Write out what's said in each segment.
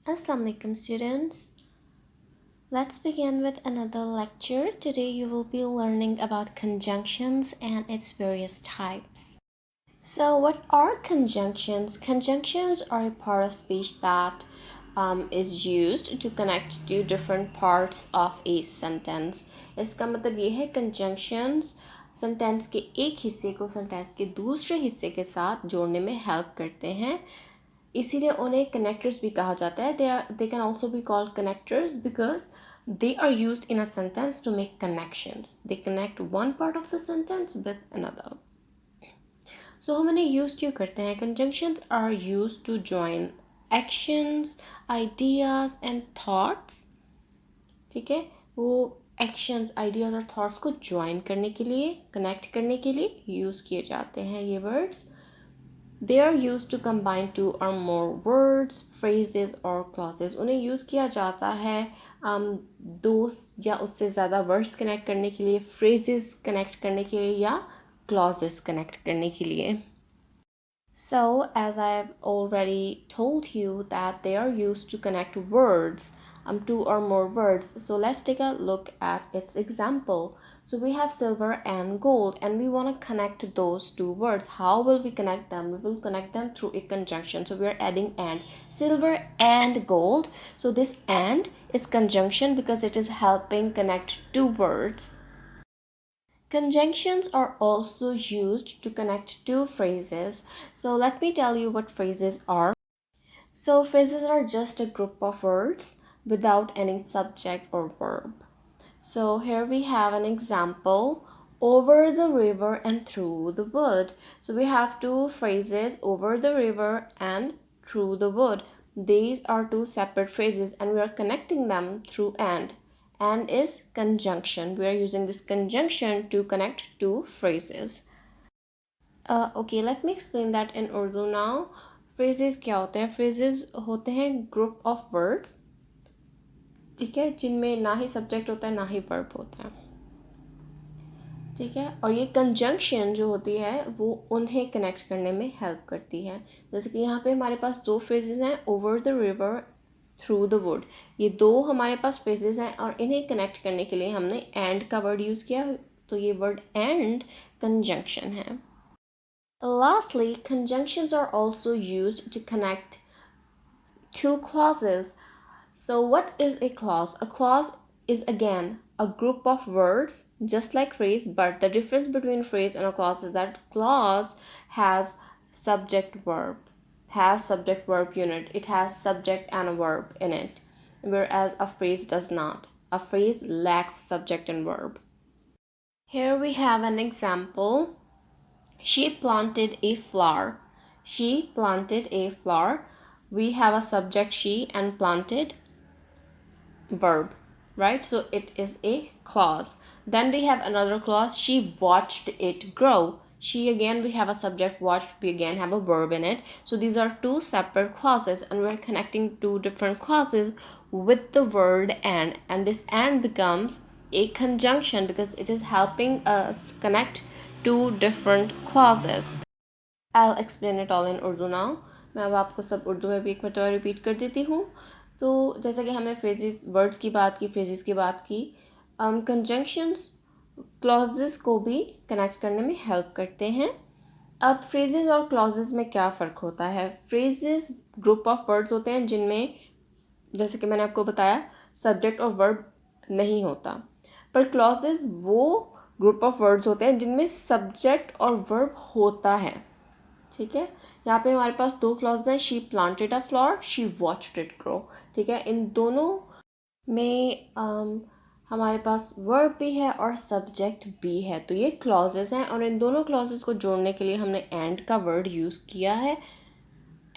Assalamu alaikum students. Let's begin with another lecture. Today you will be learning about conjunctions and its various types. So what are conjunctions? Conjunctions are a part of speech that is used to connect two different parts of a sentence. इसका मतलब ये है conjunctions sentence के एक हिस्से को sentence के दूसरे हिस्से के साथ जोड़ने में हेल्प करते हैं. इसीलिए उन्हें कनेक्टर्स भी कहा जाता है. They can also be called connectors because they are used in a sentence to make connections. They connect one part of the sentence with another. So हम इन्हें यूज़ क्यों करते हैं? Conjunctions are used to join actions, ideas and thoughts. ठीक है, वो actions, ideas और thoughts को join करने के लिए, connect करने के लिए यूज़ किए जाते हैं ये words. They are used to combine two or more words, phrases or clauses. उन्हें यूज़ किया जाता है दो या उससे ज़्यादा वर्ड्स कनेक्ट करने के लिए, phrases कनेक्ट करने के लिए या clauses कनेक्ट करने के लिए. So, as I've already told you that they are used to connect words, two or more words. So let's take a look at its example. So we have silver and gold and we want to connect those two words. How will we connect them? We will connect them through a conjunction. So we are adding and. Silver and gold. So this and is conjunction because it is helping connect two words. Conjunctions are also used to connect two phrases. So let me tell you what phrases are. So phrases are just a group of words without any subject or verb. So here we have an example: over the river and through the wood. So we have two phrases: over the river and through the wood. These are two separate phrases and we are connecting them through and. And is conjunction. We are using this conjunction to connect two phrases. Okay, let me explain that in Urdu now. Phrases क्या होते हैं? Phrases होते हैं group of words, ठीक है, जिनमें ना ही subject होता है ना ही verb होता है, ठीक है. और ये conjunction जो होती है वो उन्हें connect करने में help करती है. जैसे कि यहाँ पे हमारे पास दो phrases हैं: over the river, through the wood. ये दो हमारे पास phrases हैं और इन्हें connect करने के लिए हमने and का word use किया, तो ये word and conjunction है. Lastly, conjunctions are also used to connect two clauses. So what is a clause? A clause is again a group of words just like phrase, but the difference between phrase and a clause is that clause has subject verb unit. It has subject and a verb in it, whereas a phrase does not. A phrase lacks subject and verb. Here we have an example. She planted a flower. She planted a flower. We have a subject she and planted verb, right? So it is a clause. Then we have another clause: she watched it grow. She, again we have a subject watched, we again have a verb in it. So these are two separate clauses and we're connecting two different clauses with the word and this and becomes a conjunction because it is helping us connect two different clauses. I'll explain it all in Urdu now. मैं अब आपको सब उर्दू में भी एक मरतबा repeat कर देती हूँ. तो जैसा कि हमने फ्रेजेस वर्ड्स की बात की, फ्रेजेस की बात की, कंजंक्शंस क्लॉजेस को भी कनेक्ट करने में हेल्प करते हैं. अब फ्रेजेस और क्लॉजेस में क्या फ़र्क होता है? फ्रेजेस ग्रुप ऑफ वर्ड्स होते हैं जिनमें, जैसे कि मैंने आपको बताया, सब्जेक्ट और वर्ब नहीं होता. पर क्लॉजेस वो ग्रुप ऑफ वर्ड्स होते हैं जिनमें सब्जेक्ट और वर्ब होता है, ठीक है. यहाँ पे हमारे पास दो क्लॉज हैं: she planted a flower, she watched it grow, ठीक है. इन दोनों में हमारे पास वर्ब भी है और सब्जेक्ट भी है, तो ये क्लॉजेस हैं. और इन दोनों क्लॉजेस को जोड़ने के लिए हमने एंड का वर्ड यूज़ किया है.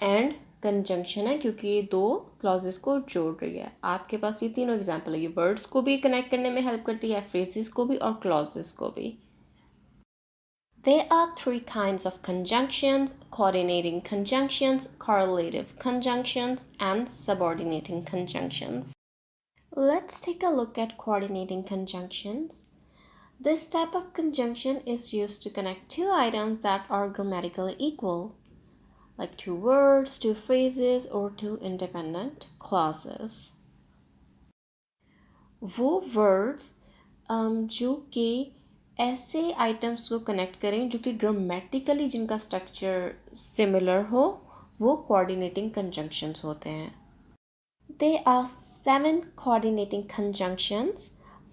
एंड कंजंक्शन है क्योंकि ये दो क्लॉजेस को जोड़ रही है. आपके पास ये तीनों एग्जाम्पल है. ये वर्ड्स को भी कनेक्ट करने में हेल्प करती है, फ्रेजेस को भी और क्लॉजेस को भी. There are three kinds of conjunctions: coordinating conjunctions, correlative conjunctions, and subordinating conjunctions. Let's take a look at coordinating conjunctions. This type of conjunction is used to connect two items that are grammatically equal. like two words, two phrases, or two independent clauses. वो words जो कि ऐसे items को connect करें जो कि grammatically जिनका structure similar हो, वो कोऑर्डिनेटिंग कंजंक्शंस होते हैं. There are 7 coordinating conjunctions: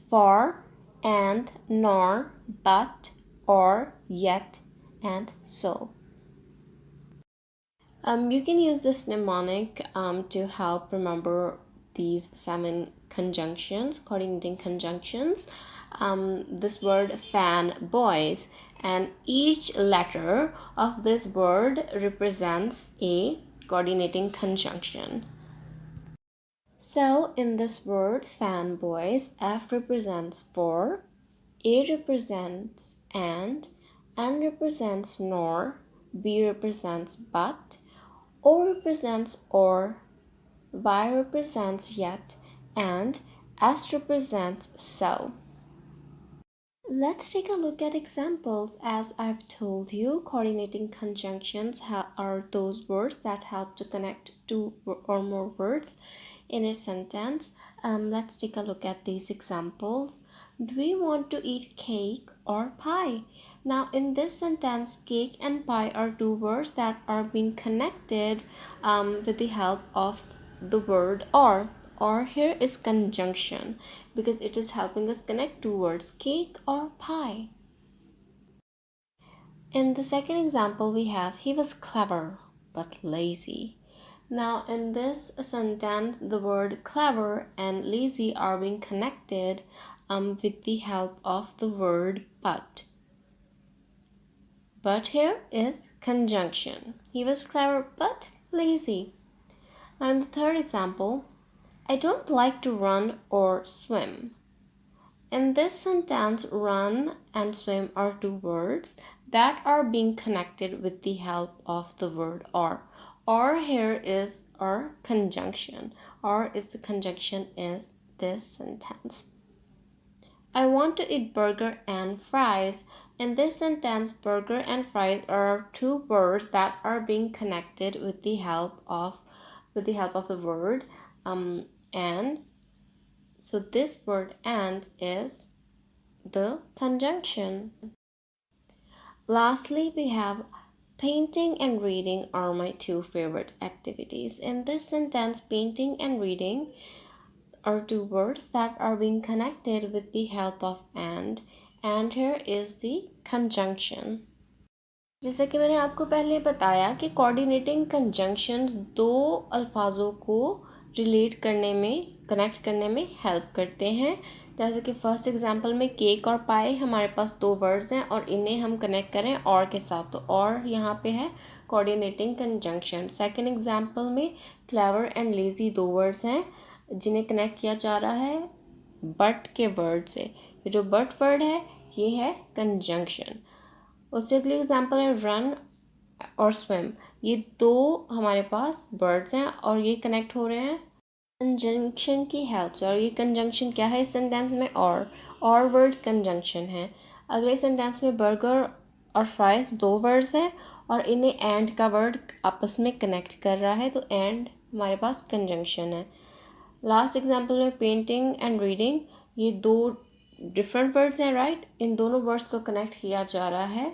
for, and, nor, but, or, yet, and so. You can use this mnemonic to help remember these 7 conjunctions, coordinating conjunctions. This word fan boys, and each letter of this word represents a coordinating conjunction. So in this word fanboys, F represents for, A represents and, N represents nor, B represents but, O represents or, Y represents yet, and S represents so. Let's take a look at examples. As I've told you, coordinating conjunctions are those words that help to connect two or more words in a sentence. Let's take a look at these examples. Do we want to eat cake or pie? Now, in this sentence, cake and pie are two words that are being connected with the help of the word or. Or here is conjunction because it is helping us connect two words, cake or pie. In the second example, we have he was clever but lazy. Now, in this sentence, the word clever and lazy are being connected with the help of the word but. But here is conjunction. He was clever but lazy. Now, in the third example, I don't like to run or swim. In this sentence, run and swim are two words that are being connected with the help of the word or. Or here is our conjunction. Or is the conjunction in this sentence. I want to eat burger and fries. In this sentence, burger and fries are two words that are being connected with the help of the word and. So this word and is the conjunction. Lastly, we have painting and reading are my two favorite activities. In this sentence, painting and reading are two words that are being connected with the help of and here is the conjunction. जैसा कि मैंने आपको पहले बताया कि coordinating conjunctions दो अल्फाजों को relate करने में, कनेक्ट करने में हेल्प करते हैं. जैसे कि फर्स्ट एग्जांपल में केक और पाई हमारे पास दो वर्ड्स हैं और इन्हें हम कनेक्ट करें और के साथ, तो और यहाँ पे है कोऑर्डिनेटिंग कंजंक्शन. सेकंड एग्जांपल में क्लेवर एंड लेज़ी दो वर्ड्स हैं जिन्हें कनेक्ट किया जा रहा है बट के वर्ड से. ये जो बट वर्ड है ये है कंजंक्शन. उससे अगली एग्जाम्पल है रन और स्विम. ये दो हमारे पास वर्ड्स हैं और ये कनेक्ट हो रहे हैं कंजंक्शन की हेल्प से. और ये कंजंक्शन क्या है इस सेंटेंस में? और वर्ड कंजंक्शन है. अगले सेंटेंस में बर्गर और फ्राइज दो वर्ड्स हैं और इन्हें एंड का वर्ड आपस में कनेक्ट कर रहा है, तो एंड हमारे पास कंजंक्शन है. लास्ट एग्जाम्पल में पेंटिंग एंड रीडिंग, ये दो डिफरेंट वर्ड्स हैं, राइट. इन दोनों वर्ड्स को कनेक्ट किया जा रहा है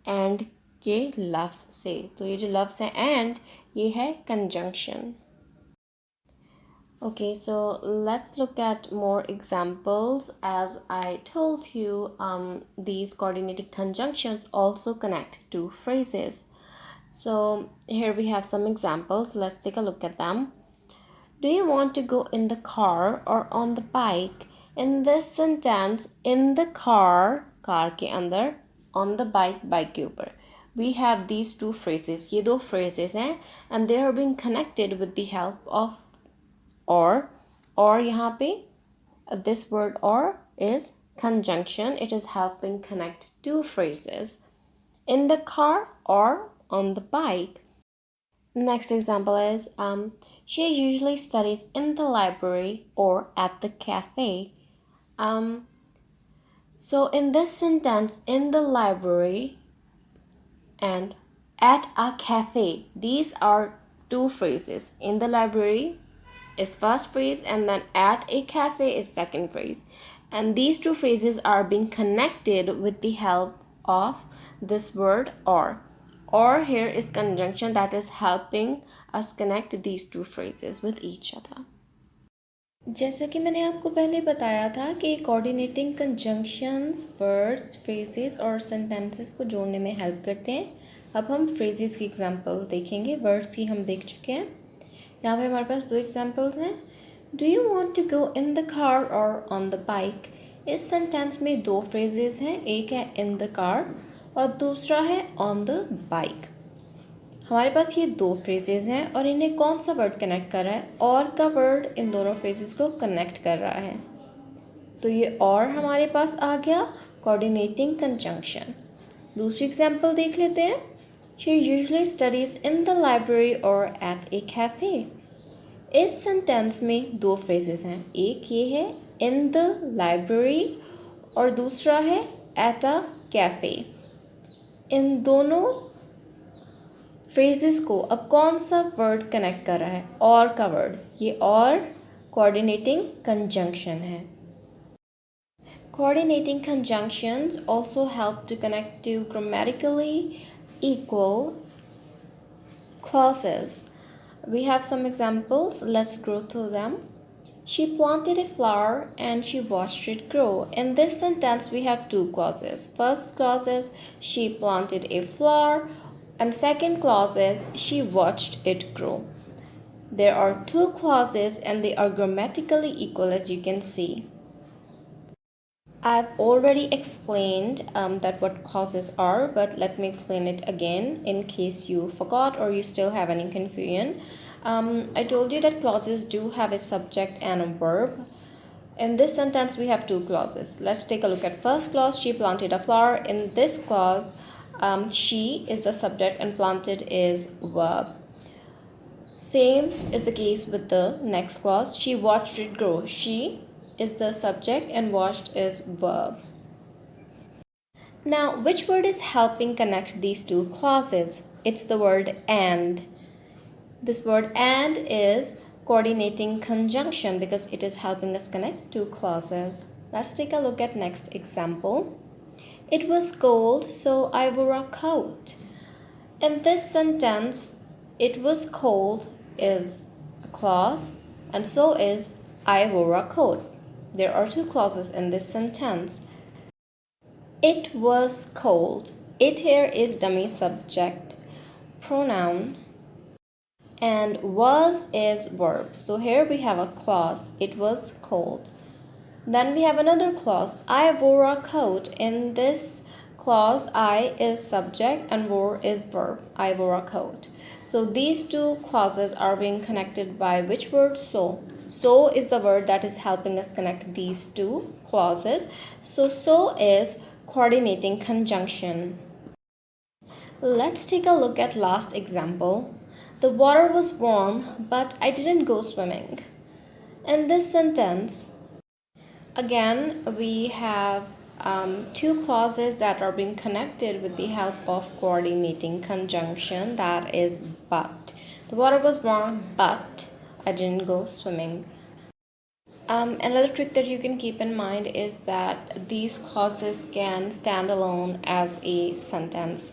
एंड के लफ्ज़ से. तो ये जो लफ्ज़ है एंड, ये है conjunction. Okay, so let's look at more examples. As I told you, these coordinating conjunctions also connect two phrases. So here we have some examples. Let's take a look at them. Do you want to go in the car or on the bike? In this sentence, in the car, car के अंदर, on the bike, bike के ऊपर, we have these two phrases. ये दो phrases हैं and they are being connected with the help of or यहाँ पे this word or is conjunction. It is helping connect two phrases, in the car or on the bike. Next example is she usually studies in the library or at the cafe. So in this sentence, in the library and At a cafe. These are two phrases. In the library is first phrase, and then at a cafe is second phrase. And these two phrases are being connected with the help of this word or. Or here is conjunction that is helping us connect these two phrases with each other. जैसा कि मैंने आपको पहले बताया था कि coordinating conjunctions words phrases और sentences को जोड़ने में हेल्प करते हैं. अब हम फ्रेजेस की एग्जांपल देखेंगे. वर्ड्स की हम देख चुके हैं. यहाँ पे हमारे पास दो एग्जांपल्स हैं. Do you want to go in the car or on the bike. इस सेंटेंस में दो फ्रेजेस हैं. एक है इन द कार और दूसरा है ऑन द बाइक. हमारे पास ये दो फ्रेजेस हैं और इन्हें कौन सा वर्ड कनेक्ट कर रहा है. और का वर्ड इन दोनों फ्रेजेस को कनेक्ट कर रहा है. तो ये और हमारे पास आ गया कोऑर्डिनेटिंग कंजंक्शन. दूसरी एग्जांपल देख लेते हैं. She usually studies in the library और एट ए कैफ़े. इस सेंटेंस में दो फ्रेजेस हैं. एक ये है इन द लाइब्रेरी और दूसरा है एट अ कैफ़े. इन दोनों फ्रेजेस को अब कौन सा वर्ड कनेक्ट कर रहा है. और का वर्ड. ये और कोऑर्डिनेटिंग कंजंक्शन है. Coordinating conjunctions also help to connect to grammatically equal clauses. We have some examples. Let's go through them. She planted a flower and she watched it grow. In this sentence, we have two clauses. First clause is she planted a flower, and second clause is she watched it grow. There are two clauses and they are grammatically equal, as you can see. I've already explained that what clauses are, but let me explain it again in case you forgot or you still have any confusion. I told you that clauses do have a subject and a verb. In this sentence, we have two clauses. Let's take a look at first clause. She planted a flower. In this clause, she is the subject and planted is verb. Same is the case with the next clause. She watched it grow. She is the subject and watched is verb. Now, which word is helping connect these two clauses? It's the word and. This word and is coordinating conjunction because it is helping us connect two clauses. Let's take a look at next example. It was cold, so I wore a coat. In this sentence, it was cold is a clause and so is I wore a coat. There are two clauses in this sentence. It was cold. It here is dummy subject pronoun and was is verb. So here we have a clause. It was cold. Then we have another clause. I wore a coat. In this clause, I is subject and wore is verb. I wore a coat. So these two clauses are being connected by which word? So. So is the word that is helping us connect these two clauses. So is coordinating conjunction. Let's take a look at last example. The water was warm, but I didn't go swimming. In this sentence, again, we have two clauses that are being connected with the help of coordinating conjunction, that is but. The water was warm, but I didn't go swimming. Another trick that you can keep in mind is that these clauses can stand alone as a sentence.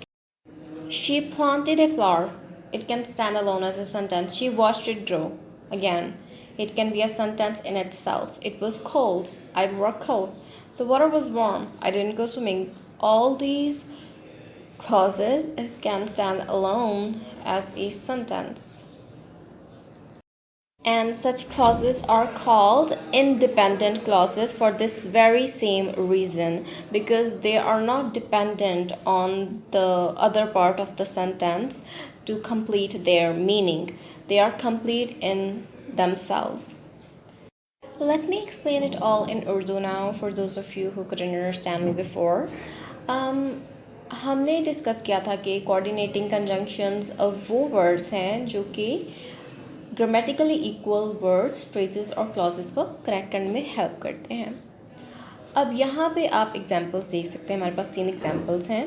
She planted a flower. It can stand alone as a sentence. She watched it grow. Again, it can be a sentence in itself. It was cold. I wore a coat. The water was warm. I didn't go swimming. All these clauses can stand alone as a sentence. And such clauses are called independent clauses for this very same reason, because they are not dependent on the other part of the sentence to complete their meaning. They are complete in themselves. Let me explain it all in Urdu now for those of you who couldn't understand me before. हमने discuss किया था कि coordinating conjunctions वो words हैं जो कि grammatically equal words, phrases और clauses को कनेक्ट करने में हेल्प करते हैं. अब यहाँ पे आप एग्जांपल्स देख सकते हैं. हमारे पास 3 एग्जांपल्स हैं.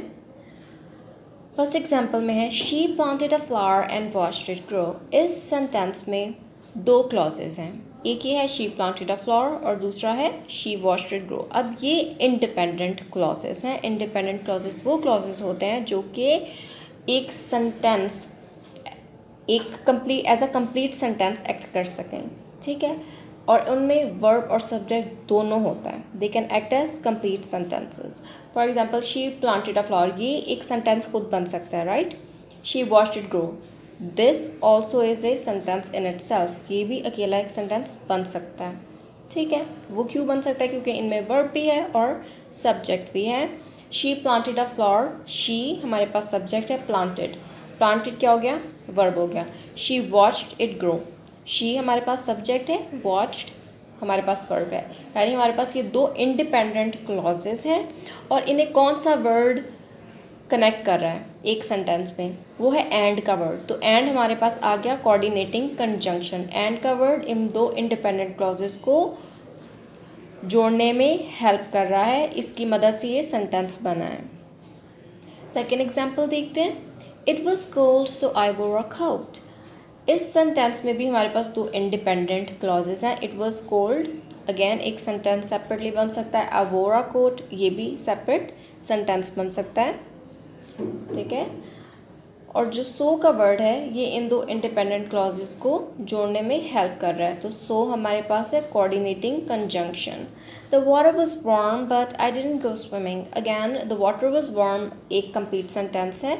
फर्स्ट एग्जाम्पल में है she planted a flower and watched it grow. इस सेंटेंस में दो क्लॉजेज हैं, एक ये है शी प्लांटेड अ फ्लावर और दूसरा है शी वॉच्ड इट ग्रो। अब ये इंडिपेंडेंट क्लॉजेज हैं। इंडिपेंडेंट क्लॉजेज वो क्लॉजेज होते हैं जो कि एक सेंटेंस एक complete as a complete sentence act कर सकें, ठीक है, और उनमें वर्ब और सब्जेक्ट दोनों होता है। They can act as complete sentences. For example she planted a flower, ये एक सेंटेंस खुद बन सकता है, right. She watched it grow, this also is a sentence in itself, ये भी अकेला एक सेंटेंस बन सकता है, ठीक है। वो क्यों बन सकता है? क्योंकि इनमें वर्ब भी है और सब्जेक्ट भी है। She planted a flower, she हमारे पास सब्जेक्ट है, प्लांटेड, प्लांटेड क्या हो गया? वर्ब हो गया। She watched it grow, she हमारे पास सब्जेक्ट है, वॉच्ड हमारे पास वर्ब है, यानी हमारे पास ये दो इंडिपेंडेंट क्लॉजेस हैं और इन्हें कौन सा वर्ड कनेक्ट कर रहा है एक सेंटेंस में? वो है एंड का वर्ड। तो एंड हमारे पास आ गया कोऑर्डिनेटिंग कंजंक्शन। एंड का वर्ड इन दो इंडिपेंडेंट क्लॉजेस को जोड़ने में हेल्प कर रहा है, इसकी मदद से ये सेंटेंस बना है। सेकेंड एग्जाम्पल देखते हैं। इट वॉज कोल्ड सो आई वोर अ कोट। इस सेंटेंस में भी हमारे पास दो इंडिपेंडेंट क्लॉजेस हैं। इट वॉज कोल्ड अगेन एक सेंटेंस सेपरेटली बन सकता है, आई वोर अ कोट ये भी सेपरेट सेंटेंस बन सकता है, ठीक है। और जो सो का वर्ड है ये इन दो इंडिपेंडेंट क्लॉजेस को जोड़ने में हेल्प कर रहा है। तो सो हमारे पास है coordinating conjunction. The water was warm but I didn't go swimming. Again the water was warm एक कंप्लीट सेंटेंस है।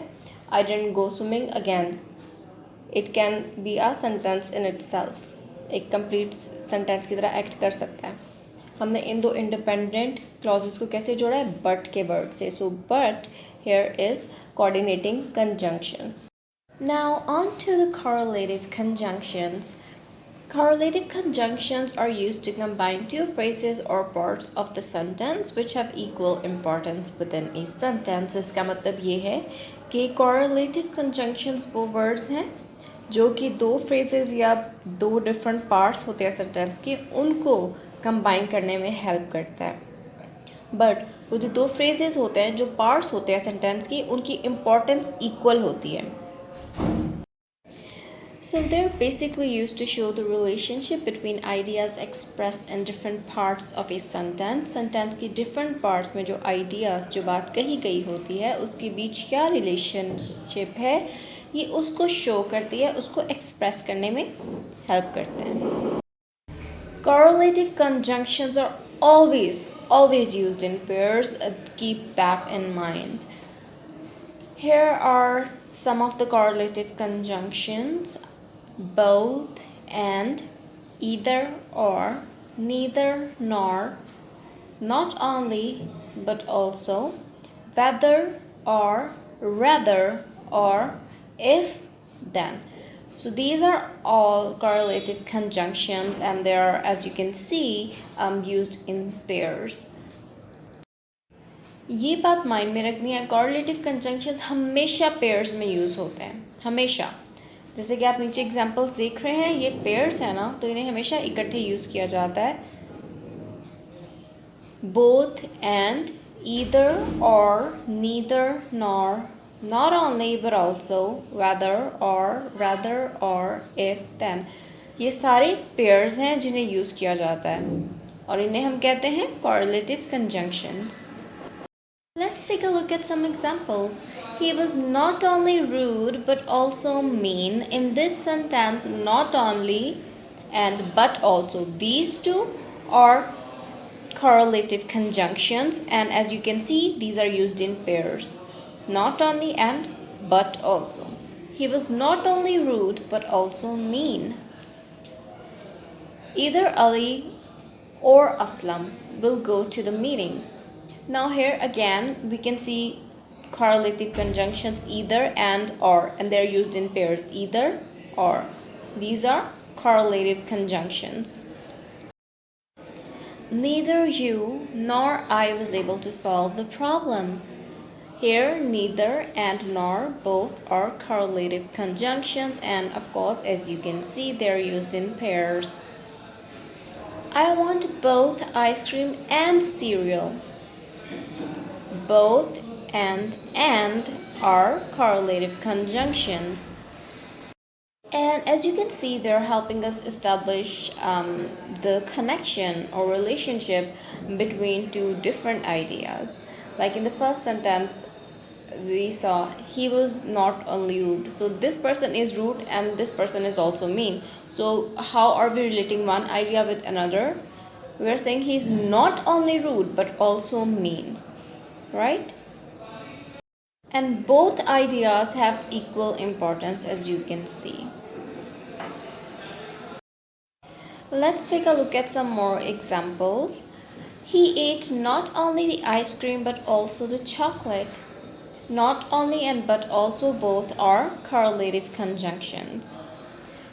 I didn't go swimming again it can be a sentence in itself, एक complete sentence की तरह act कर सकता है। हमने इन दो इंडिपेंडेंट क्लॉजेस को कैसे जोड़ा है? बट के वर्ड से। So but here is coordinating conjunction. Now on to the correlative conjunctions. Correlative conjunctions are used to combine two phrases or parts of the sentence which have equal importance within a sentence. इसका मतलब ये है कि correlative conjunctions वो words हैं जो कि दो phrases या दो different parts होते हैं sentence के, उनको combine करने में help करता है। बट वो जो दो फ्रेजेस होते हैं, जो पार्ट्स होते हैं सेंटेंस की, उनकी इम्पोर्टेंस इक्वल होती है। So they're basically used to show the relationship between ideas expressed in different parts of a sentence. Sentence की different parts में जो ideas, जो बात कही गई होती है, उसके बीच क्या relationship है, ये उसको show करती है, उसको express करने में help करते हैं। Correlative conjunctions are always used in pairs. Keep that in mind. Here are some of the correlative conjunctions: both, and, either or, neither nor, not only but also, whether or, rather or, if then. So these are all correlative conjunctions and they are, as you can see, used in pairs. ये बात mind में रखनी है, correlative conjunctions हमेशा pairs में use होते हैं, हमेशा। जैसे कि आप नीचे एग्जाम्पल्स देख रहे हैं, ये pairs है ना, तो इन्हें हमेशा इकट्ठे यूज़ किया जाता है। both and, either or, neither nor, not only but also, whether or, rather or, if then. ये सारे pairs हैं जिन्हें यूज़ किया जाता है और इन्हें हम कहते हैं correlative conjunctions. Let's take a look at some examples. He was not only rude but also mean. In this sentence, not only and but also, these two are correlative conjunctions, and as you can see, these are used in pairs. Not only and but also. He was not only rude but also mean. Either Ali or Aslam will go to the meeting. Now here again we can see correlative conjunctions either and or, and they're used in pairs, either or. These are correlative conjunctions. Neither you nor I was able to solve the problem. Here neither and nor both are correlative conjunctions, and of course, as you can see, they're used in pairs. I want both ice cream and cereal. Both and are correlative conjunctions. And as you can see, they're helping us establish the connection or relationship between two different ideas. Like in the first sentence, we saw he was not only rude. So this person is rude and this person is also mean. So how are we relating one idea with another? We are saying he's not only rude but also mean, right? And both ideas have equal importance, as you can see. Let's take a look at some more examples. He ate not only the ice cream but also the chocolate. Not only and but also both are correlative conjunctions.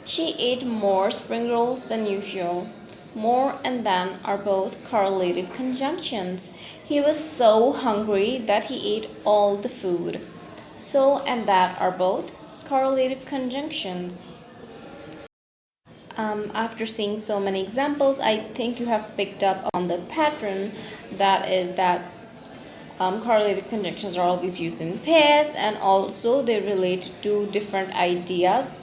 She ate more spring rolls than usual. More and than are both correlative conjunctions. He was so hungry that he ate all the food. So and that are both correlative conjunctions. After seeing so many examples, I think you have picked up on the pattern, that is that correlative conjunctions are always used in pairs, and also they relate to different ideas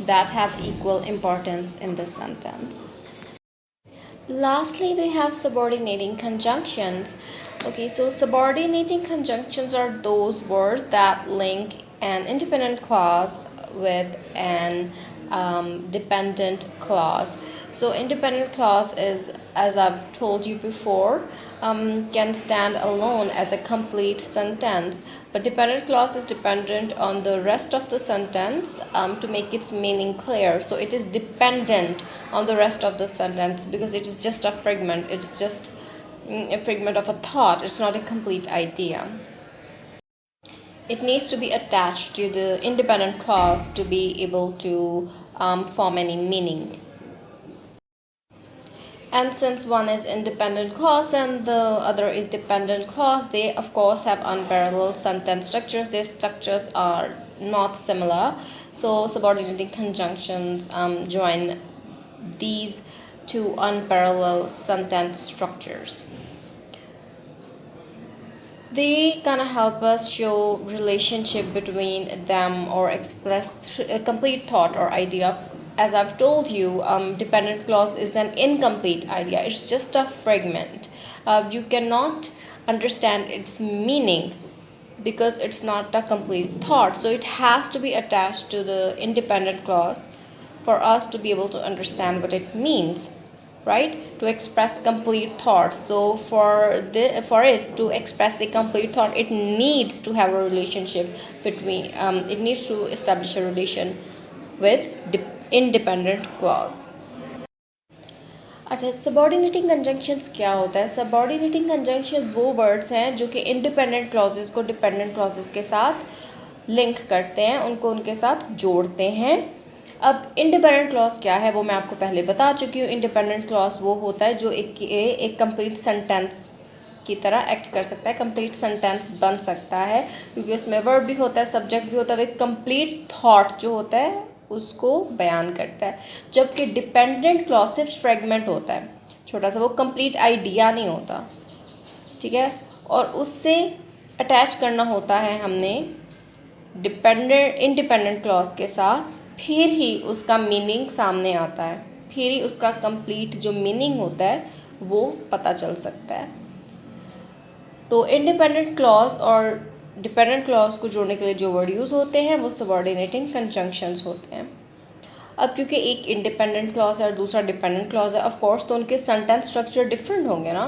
that have equal importance in the sentence. Lastly, we have subordinating conjunctions. Okay, so subordinating conjunctions are those words that link an independent clause with an dependent clause. So independent clause is, as I've told you before, can stand alone as a complete sentence, but dependent clause is dependent on the rest of the sentence to make its meaning clear. So it is dependent on the rest of the sentence because it is just a fragment. It's just a fragment of a thought. It's not a complete idea. It needs to be attached to the independent clause to be able to form any meaning. And since one is independent clause and the other is dependent clause, they of course have unparalleled sentence structures. Their structures are not similar. So subordinating conjunctions join these two unparalleled sentence structures. They kind of help us show relationship between them or express a complete thought or idea. As I've told you, dependent clause is an incomplete idea. It's just a fragment. You cannot understand its meaning because it's not a complete thought. So it has to be attached to the independent clause for us to be able to understand what it means, right? To express complete thoughts. So for it to express a complete thought, it needs to have a relationship between it needs to establish a relation with independent clause. अच्छा, subordinating conjunctions क्या होता है? Subordinating conjunctions वो words हैं जो कि independent clauses को dependent clauses के साथ लिंक करते हैं, उनको उनके साथ जोड़ते हैं. अब इंडिपेंडेंट क्लॉज क्या है वो मैं आपको पहले बता चुकी हूँ. इंडिपेंडेंट क्लॉज वो होता है जो एक कंप्लीट सेंटेंस की तरह एक्ट कर सकता है, कंप्लीट सेंटेंस बन सकता है, क्योंकि उसमें वर्ब भी होता है, सब्जेक्ट भी होता है, एक कंप्लीट थॉट जो होता है उसको बयान करता है. जबकि डिपेंडेंट क्लॉज सिर्फ फ्रेगमेंट होता है, छोटा सा, वो कंप्लीट आइडिया नहीं होता. ठीक है, और उससे अटैच करना होता है हमने इंडिपेंडेंट क्लॉज के साथ, फिर ही उसका मीनिंग सामने आता है, फिर ही उसका कंप्लीट जो मीनिंग होता है वो पता चल सकता है. तो इंडिपेंडेंट क्लॉज और डिपेंडेंट क्लॉज को जोड़ने के लिए जो वर्ड यूज़ होते हैं वो सबऑर्डिनेटिंग कंजंक्शंस होते हैं. अब क्योंकि एक इंडिपेंडेंट क्लॉज है और दूसरा डिपेंडेंट क्लॉज है, ऑफ कोर्स तो उनके सेंटेंस स्ट्रक्चर डिफरेंट होंगे ना,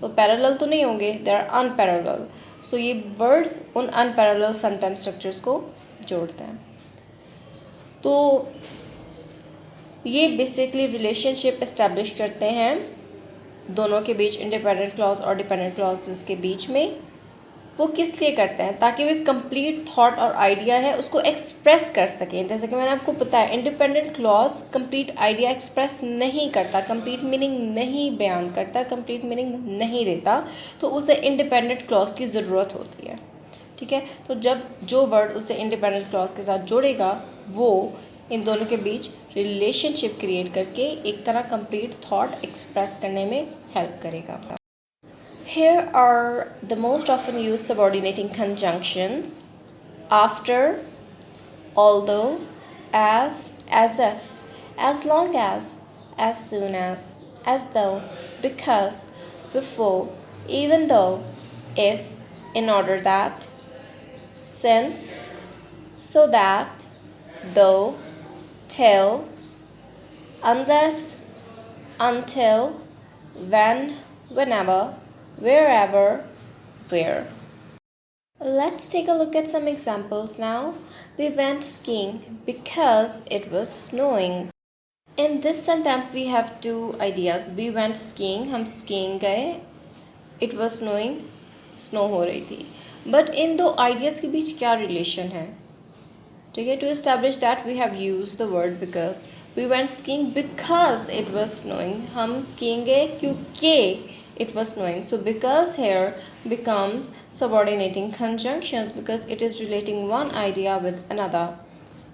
तो पैरेलल तो नहीं होंगे, दे आर अनपैरेलल. सो ये वर्ड्स उन अनपैरेलल सेंटेंस स्ट्रक्चर्स को जोड़ते हैं. तो ये बेसिकली रिलेशनशिप इस्टेब्लिश करते हैं दोनों के बीच, इंडिपेंडेंट क्लॉज और डिपेंडेंट क्लॉजेस के बीच में. वो किस लिए करते हैं? ताकि वो कंप्लीट थॉट और आइडिया है उसको एक्सप्रेस कर सकें. जैसे कि मैंने आपको बताया, independent clause complete idea express नहीं करता, कंप्लीट मीनिंग नहीं बयान करता, कंप्लीट मीनिंग नहीं देता, तो उसे इंडिपेंडेंट क्लॉज की ज़रूरत होती है. ठीक है, तो जब जो वर्ड उसे इंडिपेंडेंट क्लॉज के साथ जोड़ेगा वो इन दोनों के बीच रिलेशनशिप क्रिएट करके एक तरह कंप्लीट थॉट एक्सप्रेस करने में हेल्प करेगा. Here are the most often used subordinating conjunctions. after, although, as if, as long as soon as though, because, before, even though, if, in order that, since, so that, though, till, unless, until, when, whenever, wherever, where. Let's take a look at some examples now. We went skiing because it was snowing. In this sentence we have two ideas. We went skiing, हम skiing गए. It was snowing, snow हो रही थी. But इन दो ideas के बीच क्या relation है? ठीक है, to establish that we have used the word because. We went skiing because it was snowing. हम skiing गए क्योंकि it was snowing. So because here becomes subordinating conjunctions because it is relating one idea with another.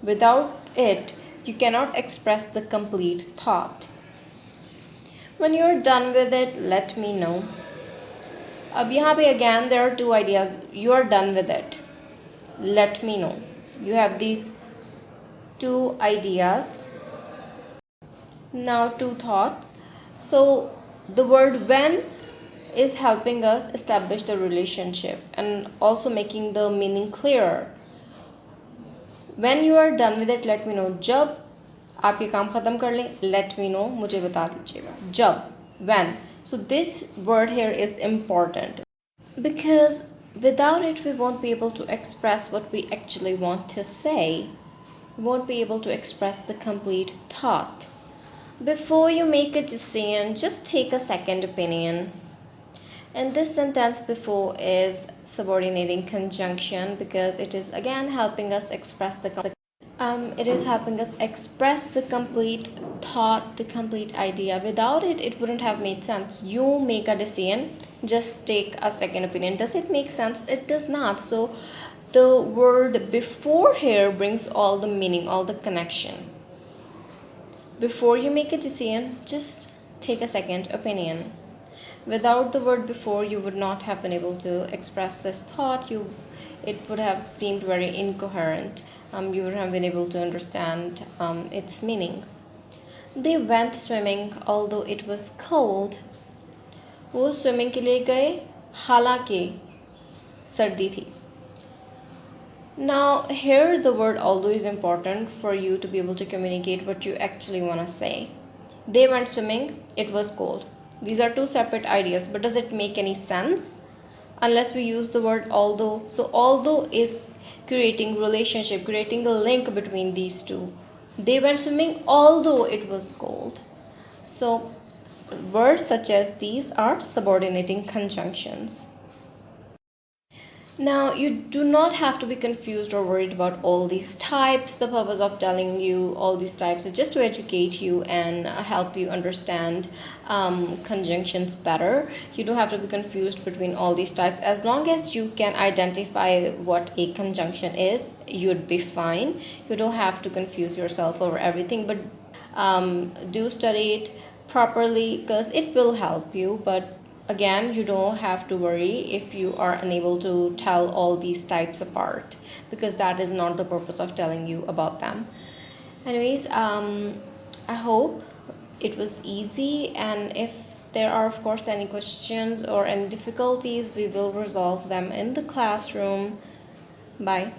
Without it, you cannot express the complete thought. When you're done with it, let me know. अब यहाँ पे again there are two ideas. You are done with it. Let me know. You have these two ideas. Now two thoughts. So the word when is helping us establish the relationship and also making the meaning clearer. When you are done with it, let me know. जब आप ये काम ख़त्म कर लें, let me know, मुझे बता दीजिएगा. जब, when. So this word here is important because without it we won't be able to express what we actually want to say. We won't be able to express the complete thought. Before you make a decision, just take a second opinion. And this sentence before is subordinating conjunction because it is again helping us express it is helping us express the complete thought, the complete idea. Without it, it wouldn't have made sense. You make a decision, just take a second opinion. Does it make sense? It does not. So the word before here brings all the meaning, all the connection. Before you make a decision, just take a second opinion. Without the word before, you would not have been able to express this thought. It would have seemed very incoherent. You would have been able to understand its meaning. They went swimming although it was cold. वो swimming के लिए गए हालांकि सर्दी थी. Now here the word although is important for you to be able to communicate what you actually want to say. They went swimming, it was cold. These are two separate ideas, but does it make any sense? Unless we use the word although. So although is creating relationship, creating a link between these two. They went swimming although it was cold. So words such as these are subordinating conjunctions. Now, you do not have to be confused or worried about all these types. The purpose of telling you all these types is just to educate you and help you understand conjunctions better. You don't have to be confused between all these types. As long as you can identify what a conjunction is, you'd be fine. You don't have to confuse yourself over everything, but do study it properly because it will help you. But again, you don't have to worry if you are unable to tell all these types apart because that is not the purpose of telling you about them. Anyways, I hope it was easy, and if there are of course any questions or any difficulties, we will resolve them in the classroom. Bye.